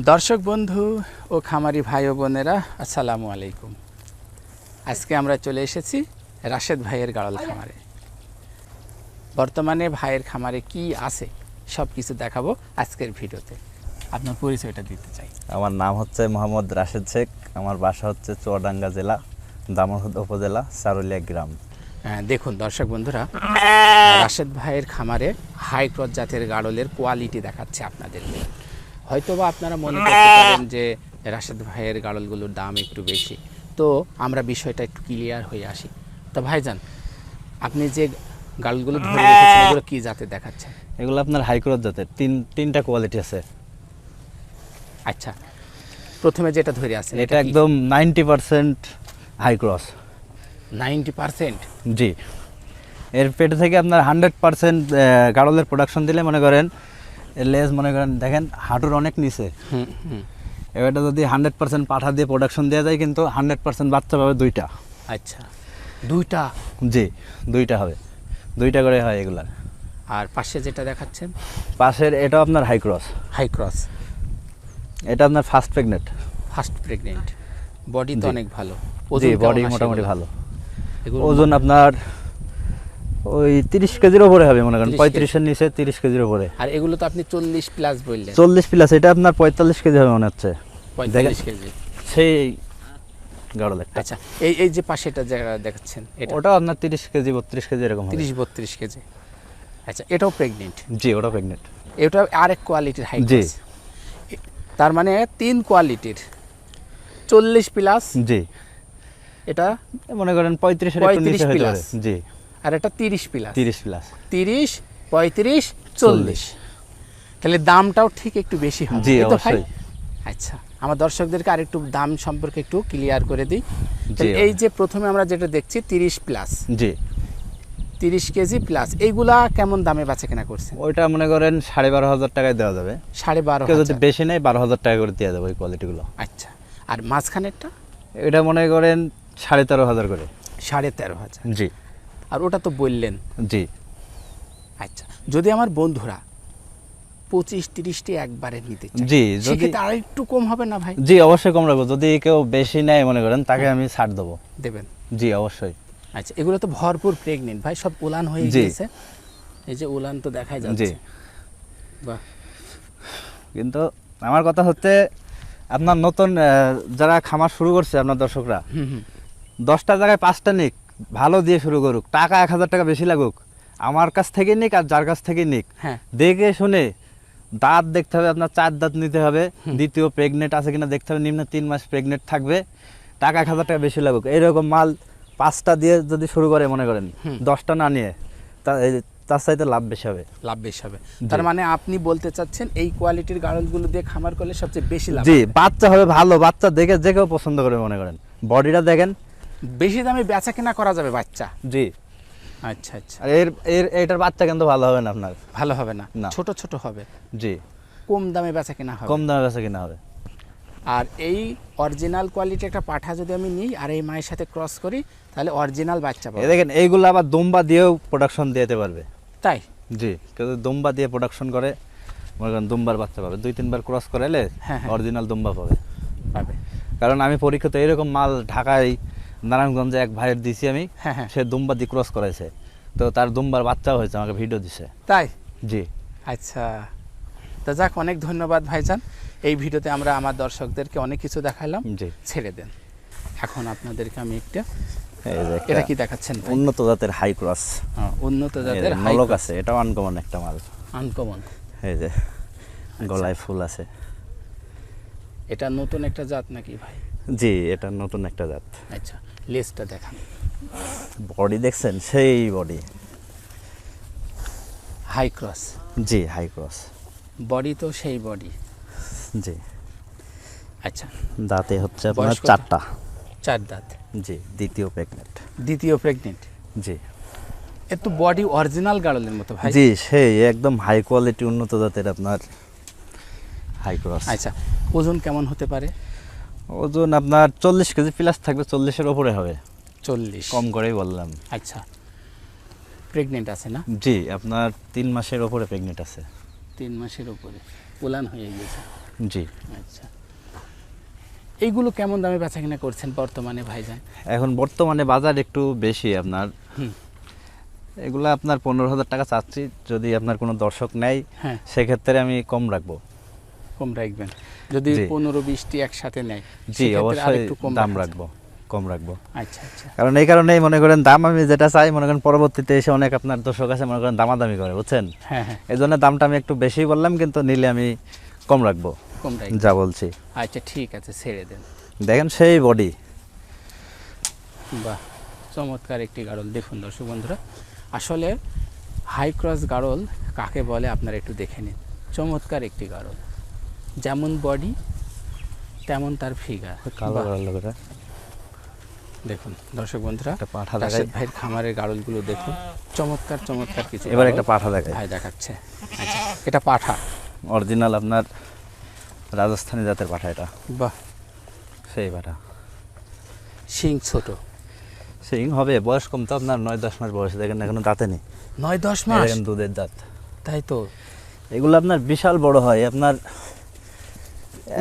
দর্শক বন্ধু ও খামারি ভাই ও বোনেরা আসসালামু আলাইকুম। আজকে আমরা চলে এসেছি রাশেদ ভাইয়ের গাড়ল খামারে। বর্তমানে ভাইয়ের খামারে কি আছে সব কিছু দেখাবো আজকের ভিডিওতে। আপনার পরিচয়টা দিতে চাই। আমার নাম হচ্ছে মোহাম্মদ রাশেদ শেখ। আমার বাসা হচ্ছে চুয়াডাঙ্গা জেলা, দামোহদ উপজেলা, সারুলিয়া গ্রাম। দেখুন দর্শক বন্ধুরা, রাশেদ ভাইয়ের খামারে হাই ক্রস জাতের গাড়লের কোয়ালিটি দেখাচ্ছে আপনাদেরকে। হয়তোবা আপনারা মনে করতে পারেন যে রাশেদ ভাইয়ের গাড়লগুলোর দাম একটু বেশি, তো আমরা বিষয়টা একটু ক্লিয়ার হয়ে আসি। তো ভাইজান, আপনি যে গাড়লগুলো ধরে রেখেছেন এগুলো কি জাতের দেখাচ্ছেন? এগুলো আপনার হাই ক্রস জাতের, তিনটা কোয়ালিটি আছে। আচ্ছা, প্রথমে যেটা ধরে আছেন এটা একদম 90% হাই ক্রস। 90%? জি, এর পেটে থেকে আপনার 100% গাড়লের প্রোডাকশন দিলে মনে করেন লেজ মনে করেন দেখেন হাঁটুর অনেক নিচে। এবারটা যদি 100% পাঠা দিয়ে প্রোডাকশন দেওয়া যায় কিন্তু 100% বাচ্চা পাবে দুইটা। আচ্ছা, দুইটা? জি, দুইটা হবে, দুইটা করে হয় এগুলার। আর পাশে যেটা দেখাচ্ছেন? পাশের এটা আপনার হাই ক্রস। হাই ক্রস, এটা আপনার first pregnant. First pregnant, body তো অনেক ভালো। জি, বডি মোটামুটি ভালো। ওজন আপনার ওই 30 কেজির উপরে হবে মনে করেন, 35-এর নিচে 30 কেজির উপরে। আর এগুলো তো আপনি 40 প্লাস বললেন। 40 প্লাস, এটা আপনার 45 কেজি হবে মনে হচ্ছে। 45 কেজি সেই গাড়ল একটা। আচ্ছা, এই যে পাশেটা যেটা দেখাচ্ছেন এটা? ওটাও আপনার 30 কেজি 32 কেজি এরকম হবে। 30-32 কেজি। আচ্ছা, এটাও প্রেগনেন্ট? জি, ওটাও প্রেগনেন্ট। এটা আরেক কোয়ালিটির হাই জি, ক্রস। তার মানে 3 কোয়ালিটির 40 প্লাস। জি, এটা মনে করেন 35-এর একটু নিচে হতে পারে। জি, আর এটা 30 প্লাস। 30 প্লাস, 30, 35, 40। তাহলে দামটাও ঠিক একটু বেশি হবে। জি, অবশ্যই। আচ্ছা, আমার দর্শকদেরকে আরেকটু দাম সম্পর্কে একটু ক্লিয়ার করে দিই। এই যে প্রথমে আমরা যেটা দেখছি 30 প্লাস, জি, 30 কেজি প্লাস, এইগুলা কেমন দামে বেচা কেনা করছেন? ওইটা মনে করেন 12,500 টাকায় দেওয়া যাবে। 12,500? কেউ যদি বেশি নেয় 12,000 টাকা করে দেওয়া যাবে ওই কোয়ালিটিগুলো। আচ্ছা, আর মাঝখানেরটা? এটা মনে করেন 13,500 করে। 13,500? জি। আর ওটা তো বললেন। জি। আচ্ছা, যদি আমার বন্ধুরা 25-30টি একবারে নিতে চায়, জি, সেক্ষেত্রে আর একটু কম হবে না ভাই? জি, অবশ্যই কম রাখবো। যদি কেউ বেশি নেয় মনে করেন তাকে আমি ছাড় দেবো। দেবেন? জি, অবশ্যই। আচ্ছা, এগুলো তো ভরপুর প্রেগনেন্ট ভাই, সব উলান হয়ে গিয়েছে। এই যে উলান তো দেখাই যাচ্ছে। বাহ। কিন্তু আমার কথা হচ্ছে আপনার নতুন যারা খামার শুরু করছে আপনার দর্শকরা, 10টা জায়গায় 5টা নিক, ভালো দিয়ে শুরু করুক, টাকা 1,000 টাকা বেশি লাগুক, আমার কাছ থেকে নিক আর যার কাছ থেকে নিক, দেখে শুনে দাঁত দেখতে হবে, আপনার 4 দাঁত নিতে হবে, দ্বিতীয় প্রেগনেন্ট আছে কিনা দেখতে হবে, নিম্ন 3 মাস প্রেগনেন্ট থাকবে, টাকা 1,000 টাকা বেশি লাগুক। এইরকম মাল 5টা দিয়ে যদি শুরু করে মনে করেন, 10টা না নিয়ে তার চাইতে লাভ বেশি হবে। লাভ বেশি হবে। তার মানে আপনি বলতে চাচ্ছেন এই কোয়ালিটির গাড়লগুলো দিয়ে খামার করলে সবচেয়ে বেশি লাভ? জি, বাচ্চা হবে ভালো, বাচ্চা দেখে যে কেউ পছন্দ করে মনে করেন, বডিটা দেখেন, বেশি দামে বেচা কেনা করা যাবে বাচ্চা। জি। আচ্ছা আচ্ছা। আর এটার বাচ্চা কিন্তু ভালো হবে না আপনার। ভালো হবে না? না, ছোট ছোট হবে। জি, কম দামে বেচা কেনা হবে। কম দামে বেচা কিনা হবে। আর এই অরিজিনাল কোয়ালিটি একটা পাঠা যদি আমি নিই আর এই মায়ের সাথে ক্রস করি, তাহলে অরিজিনাল বাচ্চা পাবো। দেখেন এইগুলো আবার দুম্বা দিয়েও প্রোডাকশন দিতে পারবে। তাই? জি, কেউ দুম্বা দিয়ে প্রোডাকশন করে মনে করেন দুম্বার বাচ্চা পাবে, 2-3 বার ক্রস করালে অরিজিনাল দুম্বা পাবে। কারণ আমি পরীক্ষিত এরকম মাল ঢাকায় নারায়ণগঞ্জে এক ভাইয়ের দিছি আমি, সে দুম্বা দিয়ে ক্রস করাইছে, তো তার দুম্বার বাচ্চাও হয়েছে, আমাকে ভিডিও দিছে। তাই? জি। আচ্ছা, তো যাক, অনেক ধন্যবাদ ভাইজান। এই ভিডিওতে আমরা আমার দর্শকদেরকে অনেক কিছু দেখালাম। জি, ছেড়ে দেন। এখন আপনাদেরকে আমি এটা কি দেখাচ্ছেন? উন্নত জাতের হাই ক্রস। উন্নত জাতের হাই নলক আছে, এটাও আনকমন একটা মাল। আনকমন? এই যে গলায় ফুল আছে। এটা নতুন একটা জাত নাকি ভাই? জি, এটা নতুন একটা জাত। আচ্ছা, লেজটা দেখান। বডি দেখছেন, সেই বডি। High cross? জি, হাই ক্রস। বডি তো সেই বডি। জি। আচ্ছা, দাঁতে হচ্ছে আপনার 4টা। 4 দাঁত? জি, দ্বিতীয় প্রেগনেন্ট। দ্বিতীয় প্রেগনেন্ট? জি। এত বডি অরিজিনাল গাড়লের মতো ভাই। জি, সেই একদম হাই কোয়ালিটি উন্নত জাতের আপনার হাই ক্রস। আচ্ছা, ওজন কেমন হতে পারে? ওজন আপনার 40 কেজি প্লাস থাকবে, 40-এর উপরে হবে। 40? কম করেই বললাম। আচ্ছা, প্রেগনেন্ট আছে না? জি, আপনার 3 মাসের উপরে প্রেগনেন্ট আছে। 3 মাসের উপরে? উলান হয়ে গেছে। জি। আচ্ছা, এইগুলো কেমন দামে বেচা কিনা করছেন বর্তমানে ভাইজান? এখন বর্তমানে বাজার একটু বেশি আপনার, এগুলো আপনার 15,000 টাকা চাচ্ছি। যদি আপনার কোনো দর্শক নেয় হ্যাঁ, সেক্ষেত্রে আমি কম রাখবো। কম রাখবেন যদি 15-20টি একসাথে নেয়? জি, অবশ্যই দাম রাখবো, কম রাখবো। আচ্ছা আচ্ছা, কারণ এই কারণেই মনে করেন দাম আমি যেটা চাই, মনে করেন পরবর্তীতে এসে অনেক আপনার দর্শক আছে মনে করেন দামাদামি করে, বুঝছেন? হ্যাঁ হ্যাঁ, এই জন্য দামটা আমি একটু বেশি বললাম, কিন্তু নিলে আমি কম রাখবো, কম রাখবেন যা বলছি। আচ্ছা ঠিক আছে, ছেড়ে দেন। দেখেন সেই বডি, বাহ, চমৎকার একটি গাড়ল। দেখুন দর্শক বন্ধুরা, আসলে হাই ক্রস গাড়ল কাকে বলে আপনারা একটু দেখে নিন। চমৎকার একটি গাড়ল, যেমন বডি তেমন তার ফিগার। কালো কালার লোকটা দেখুন দর্শক বন্ধুরা, একটা পাঠা রাশেদ দেখায়। ভাইয়ের খামারের গাড়লগুলো দেখুন, চমৎকার চমৎকার কিছু। এবার গাড়ল একটা পাঠা দেখায়, ভাই দেখাচ্ছে। আচ্ছা, এটা পাঠা, অরিজিনাল আপনার রাজস্থানী জাতের পাঠা। এটা বাহ, সেই পাঠা, শিং ছোট, সিং হবে, বয়স কম তো আপনার 9-10 মাস বয়স। দেখেন এখনো দাঁতে নেই, 9-10 মাস, দেখেন দুধের দাঁত। তাই তো। এগুলো আপনার বিশাল বড় হয়, আপনার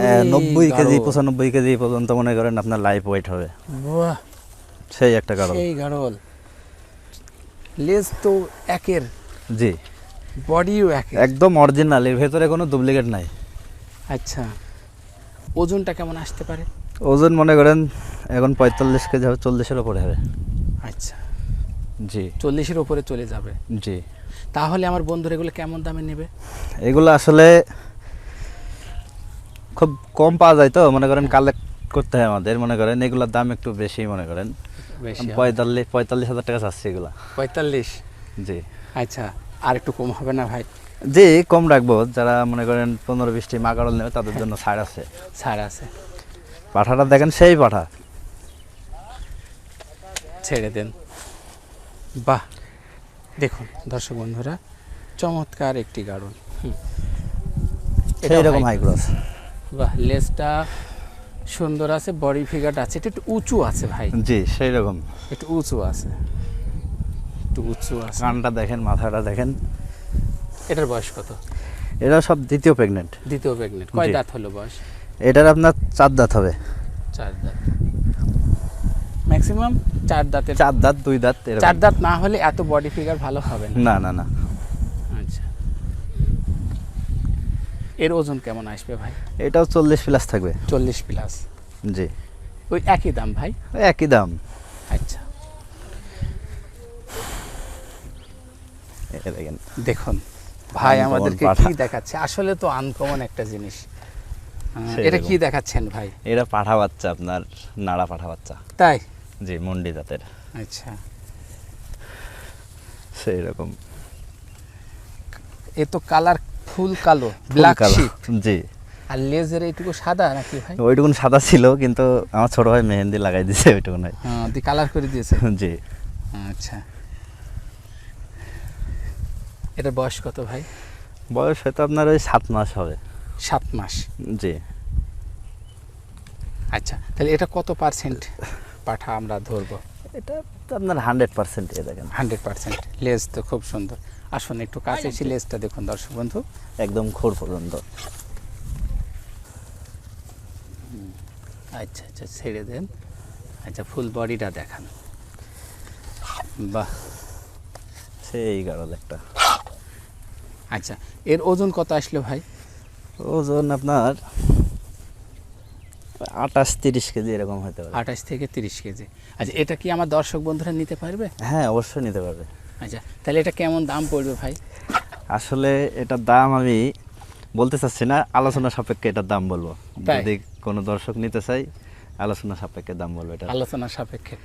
এই 90 কেজি গাড়ল। 95 কেজি পর্যন্ত মনে করেন আপনার লাইফ ওয়েট হবে। বাহ, সেই একটা গাড়ল। সেই গাড়ল, লেজ তো একের, জি, বডিও একের, একদম অরিজিনাল, এর ভেতরে কোনো ডুপ্লিকেট নাই। আচ্ছা, ওজনটা কেমন আসতে পারে? ওজন মনে করেন এখন 45 কেজি হবে, 40-এর উপরে হবে। আচ্ছা, জি 40-এর উপরে চলে যাবে। জি। তাহলে আমার বন্ধুরা এগুলো কেমন দামে নেবে? এগুলো আসলে খুব কম পাওয়া যায় তো, মনে করেন কালেক্ট করতে হয় আমাদের, মনে করেন এগুলোর দাম একটু বেশি, মনে করেন বেশি হবে। 45,000 টাকা চাচ্ছি এগুলা। 45? জি আচ্ছা, আর একটু কম হবে না ভাই? জি, কম রাখবো। যারা মনে করেন 15-20টি মা গাড়ল নেবে তাদের জন্য ছাড় আছে। ছাড় আছে, পাঠাটা দেখেন সেই পাঠা, ছেড়ে দেন। বাহ, দেখুন দর্শক বন্ধুরা, চমৎকার একটি গাড়ল। সেই রকম হাই ক্রস। বাহ, লেজটা সুন্দর আছে, বডি ফিগারটা আছে, এটা একটু উঁচু আছে ভাই, জি সেই রকম। একটু উঁচু আছে, একটু উঁচু আছে। কানটা দেখেন, মাথাটা দেখেন। এটার বয়স কত? এটা সব দ্বিতীয় প্রেগনেন্ট। দ্বিতীয় প্রেগনেন্ট। কয় জি। দাঁত হলো বয়স? এটার আপনার 4 দাঁত হবে। 4 দাঁত, ম্যাক্সিমাম 4 দাঁতের। 4 দাঁত 2 দাঁত এরকম। 4 দাঁত না হলে এত বডি ফিগার ভালো হবে না। না না না। আচ্ছা, এর ওজন কেমন আসবে ভাই? এটাও 40 প্লাস থাকবে। 40 প্লাস? জি, ওই একই দাম ভাই? একই দাম। আচ্ছা, এই দেখেন, দেখুন ভাই Uncommon আমাদেরকে পাঠা। কি দেখাচ্ছে, আসলে তো আনকমন একটা জিনিস। সেই এটা রকম। কি দেখাচ্ছেন ভাই? এরা পাঠা বাচ্চা, আপনার নাড়া পাঠা বাচ্চা। তাই? জি, মন্ডি জাতের। আচ্ছা, সেই রকম এ তো কালার ফুল কালো, ব্ল্যাক কালো। শিপ, জি, আর লেজের এইটুকু সাদা নাকি ভাই? ওইটুকুন সাদা ছিল, কিন্তু আমার ছোট ভাই মেহেন্দি লাগাই দিয়েছে ওইটুকুন। হ্যাঁ, দি কালার করে দিয়েছে। জি, আচ্ছা, এটার বয়স কত ভাই? বয়স হয়তো আপনার ওই 7 মাস হবে। 7 মাস? জি। আচ্ছা, তাহলে এটা কত পার্সেন্ট পাঠা আমরা ধরবো? এটা তো আপনার 100%। এ দেখেন 100%। লেজ তো খুব সুন্দর। আসুন একটু কাছে এসে লেজটা দেখুন দর্শক বন্ধু, একদম খোর পর্যন্ত। আচ্ছা আচ্ছা, ছেড়ে দেন। আচ্ছা, ফুল বডিটা দেখান। বাহ, সেই গাড়ল একটা। আচ্ছা, এর ওজন কত আসলো ভাই? ওজন আপনার 28-30 কেজি এরকম হতে পারে। 28 থেকে 30 কেজি। আচ্ছা, এটা কি আমার দর্শক বন্ধুরা নিতে পারবে? হ্যাঁ, অবশ্যই নিতে পারবে। আচ্ছা, তাহলে এটা কেমন দাম পড়বে ভাই? আসলে এটার দাম আমি বলতে চাচ্ছি না, আলোচনা সাপেক্ষে এটার দাম বলবো। তাই? যদি কোনো দর্শক নিতে চাই, আলোচনা সাপেক্ষে দাম বলবো এটা। আলোচনা সাপেক্ষে?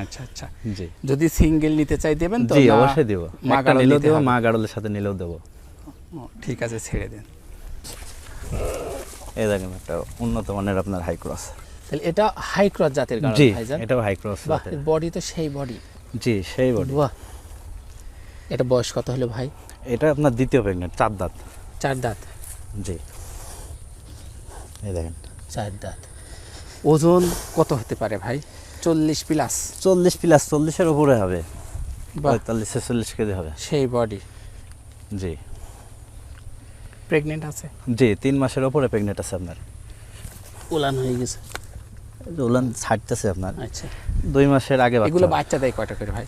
আচ্ছা আচ্ছা, জি যদি সিঙ্গেল নিতে চাই দেবেন তো? জি, না অবশ্যই দেবো। মা একটা গাড়ল নিলেও নিতে দেবো, হবে? মা গাড়লের সাথে নিলেও দেবো। ও, ঠিক আছে, ছেড়ে দেন। এই দেখেন একটা উন্নত মানের আপনার হাই ক্রস। তাহলে এটা হাই ক্রস জাতের গাড়ল জি, ভাইজান? এটাও হাই ক্রস। বাহ, বডি তো সেই বডি। জি, সেই বডি। বাহ, এটা বয়স কত হলো ভাই? এটা আপনার দ্বিতীয় প্রেগনেন্ট, 4 দাঁত। 4 দাঁত? জি, এই দেখেন 4 দাঁত। ওজন কত হতে পারে ভাই? 40 প্লাস? 40 প্লাস, 40-এর উপরে হবে। বাহ, 45-46 কেজি হবে। সেই বডি। জি, প্রেগনেন্ট আছে? জি 3 মাসের উপরে প্রেগনেন্ট আছে আপনার। উলান হয়ে গেছে? উলান ছাড়তেছে আপনার। আচ্ছা, 2 মাসের আগে বাচ্চা। এগুলো বাচ্চা দেয় কয়টা করে ভাই?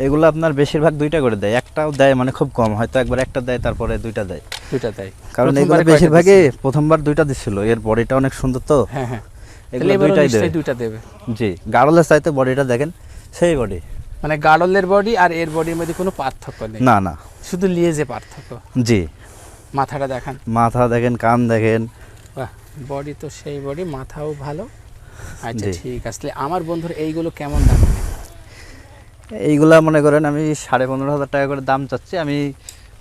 এগুলো আপনার বেশিরভাগ 2টা করে দেয়, একটাও দেয় মানে খুব কম, হয়তো একবার একটা দেয় তারপরে 2টা দেয়। 2টা দেয়, কারণ এগুলো বেশিরভাগই প্রথমবার 2টা দিছিল, এর বডিটা অনেক সুন্দর তো। হ্যাঁ হ্যাঁ, এগুলো এগুলো 2টাই দেবে। 2টা দেবে। জি, গাড়লের চাইতে বডিটা দেখেন সেই বডি, মানে গাড়লের বডি আর এর বডির মধ্যে কোনো পার্থক্য নেই? না না, শুধু লিয়েজে পার্থক্য। জি। মাথাটা দেখান, মাথা দেখেন, কান দেখেন। বাহ, বডি তো সেই বডি, মাথাও ভালো। আচ্ছা জি। ঠিক আছে, আমার বন্ধুর এইগুলো কেমন দাম? এইগুলা মনে করেন আমি 15,500 টাকা করে দাম চাচ্ছি, আমি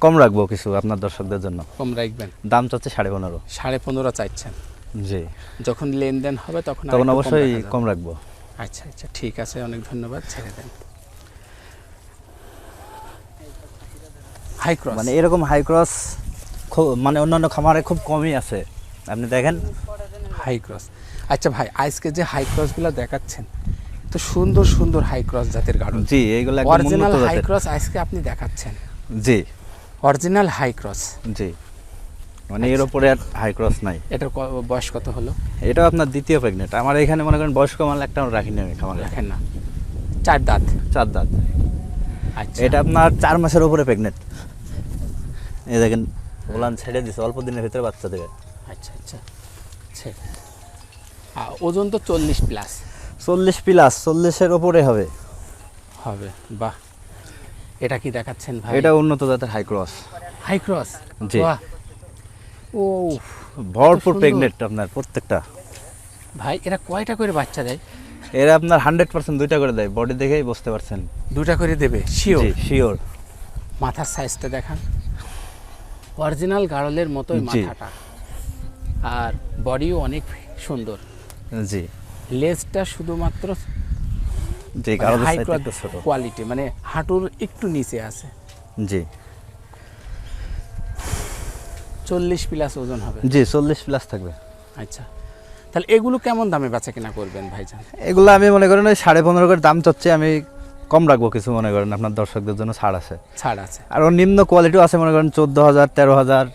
কম রাখবো কিছু আপনার দর্শকদের জন্য। কম রাখবেন? দাম চাচ্ছি 15.5। 15.5 চাইছেন? জি, যখন লেনদেন হবে তখন তখন আরেকটু অবশ্যই রাখা যাবে। কম রাখবো। আচ্ছা আচ্ছা ঠিক আছে, অনেক ধন্যবাদ, ছেড়ে দেন। হাই ক্রস, মানে এরকম হাই ক্রস মানে অন্যান্য খামারে খুব কমই আছে, আপনি দেখেন। হাই ক্রস। আচ্ছা ভাই, আজকে যে হাই ক্রসগুলো দেখাচ্ছেন তো সুন্দর সুন্দর হাই ক্রস জাতের গাড়ল। জি, এইগুলো একদম অরিজিনাল উন্নত হাই জাতের। ক্রস আজকে আপনি দেখাচ্ছেন? জি অরিজিনাল হাই ক্রস। জি, মানে এর উপরে আর হাই ক্রস নাই। এটার বয়স কত হলো? এটাও আপনার দ্বিতীয় প্রেগনেন্ট। আমার এখানে মনে করেন বয়স্ক মাল একটা রাখিনি আমি খামারে। দেখেন না, 4 দাঁত। 4 দাঁত। আচ্ছা, এটা আপনার 4 মাসের উপরে প্রেগনেন্ট। এই দেখেন ওলান ছেড়ে দিছে, অল্প দিনের ভিতরে বাচ্চা দেবে। আচ্ছা আচ্ছা, ছেড়ে। ওজন তো 40 প্লাস? 40 প্লাস, 40-এর উপরে হবে। হবে, বাহ। এটা কি দেখাচ্ছেন ভাই? এটা উন্নত জাতের হাই ক্রস। High cross? জি। বাহ, ও ভরপুর সুন্দর। প্রেগনেন্ট আপনার প্রত্যেকটা। ভাই এরা কয়টা করে বাচ্চা দেয়? এরা আপনার 100% 2টা করে দেয়, বডি দেখেই বুঝতে পারছেন। 2টা করে দেবে শিওর? জি শিওর। মাথার সাইজটা দেখান, অরিজিনাল গাড়লের মতোই জি। মাথাটা, আর বডিও অনেক সুন্দর। জি লেজটা শুধুমাত্র জি, কারণ হাই সাইজ একটু ছোট। কোয়ালিটি, মানে হাঁটুর একটু নিচে আছে। জি 40 প্লাস ওজন হবে? জি 40 প্লাস থাকবে। আচ্ছা, তাহলে এগুলো কেমন দামে বেচা কিনা করবেন ভাইজান? এগুলো আমি মনে করেন ওই 15.5 করে দাম চাচ্ছি, আমি কম রাখবো কিছু, মনে করেন আপনার দর্শকদের জন্য ছাড় আছে। ছাড় আছে? আর ওর নিম্ন কোয়ালিটিও আছে, মনে করেন 14,000, 13,000,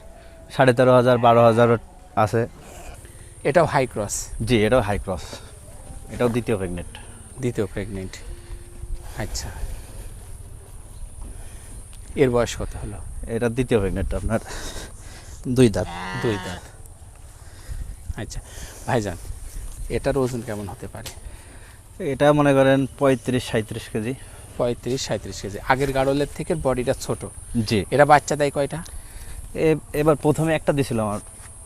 13,500, 12,000 আছে। এটাও হাই ক্রস? জি, এটাও হাই ক্রস, এটাও দ্বিতীয় প্রেগনেন্ট। দ্বিতীয় প্রেগনেন্ট। আচ্ছা, এর বয়স কত হলো? এটা দ্বিতীয় প্রেগনেন্ট আপনার, 2 দাঁত। 2 দাঁত। আচ্ছা ভাইজান, এটার ওজন কেমন হতে পারে? এটা মনে করেন 35-37 কেজি। 35-37 কেজি। আগের গাড়লের থেকে বডিটা ছোট। জি। এরা বাচ্চা দেয় কয়টা? এবার প্রথমে একটা দিছিল আমার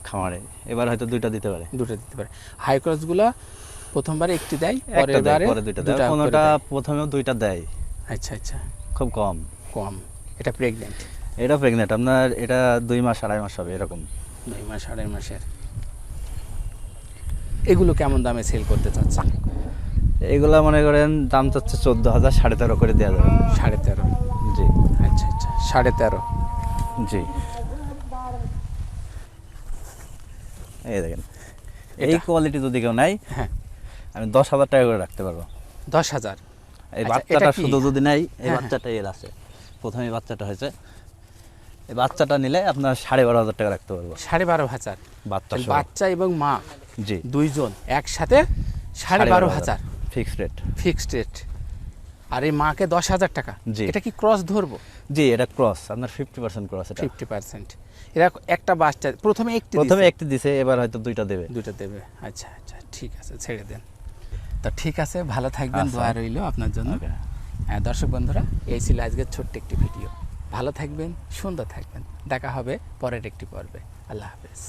খামারে, এবার হয়তো 2টা দিতে পারে। 2টা দিতে পারে। হাই ক্রসগুলো প্রথমবারে একটি দেয়, একটা দেয়, পরে পরে 2টা দেয়, 2টা করে কোনোটা দেয়। প্রথমেও 2টা দেয়। আচ্ছা আচ্ছা, খুব কম। কম। এটা প্রেগনেন্ট? এটা প্রেগনেন্ট আপনার, এটা 2 মাস 2.5 মাস হবে এরকম। 2 মাস 2.5 মাসের। এগুলো কেমন দামে সেল করতে চাচ্ছেন? এগুলা মনে করেন দাম চাচ্ছে 14,000, 13.5 করে দেওয়া যাবে। 13.5? জি। আচ্ছা আচ্ছা, 13.5। জি, এই দেখেন এই কোয়ালিটি যদি কেউ নাই, হ্যাঁ, আমি 10,000 টাকা করে রাখতে পারবো। 10,000? এই আচ্ছা, বাচ্চাটা এটা কি? শুধু যদি নাই, এই হ্যাঁ, বাচ্চাটা এর আছে, প্রথমে বাচ্চাটা হয়েছে, এই বাচ্চাটা নিলে আপনার 12,500 টাকা রাখতে পারবো। 12,500? বাচ্চা সহ। বাচ্চা এবং মা জি, দুইজন একসাথে 12,500 ফিক্সড রেট। Fixed rate. আর এই মাকে 10,000 টাকা? জি। এটা কি ক্রস ধরবো? জি, এটা ক্রস আপনার 50% ক্রস। এটা 50%। এরা একটা বাচ্চা প্রথমে একটি দিছে, এবার হয়তো 2টা দেবে। 2টা দেবে। আচ্ছা আচ্ছা ঠিক আছে, ছেড়ে দেন। তা ঠিক আছে, ভালো থাকবেন, আচ্ছা। দোয়া রইল আপনার জন্য। Okay. হ্যাঁ দর্শক বন্ধুরা, এই ছিল আজকের ছোট্ট একটি ভিডিও। ভালো থাকবেন, সুন্দর থাকবেন, দেখা হবে পরের একটি পর্বে। আল্লাহ হাফেজ।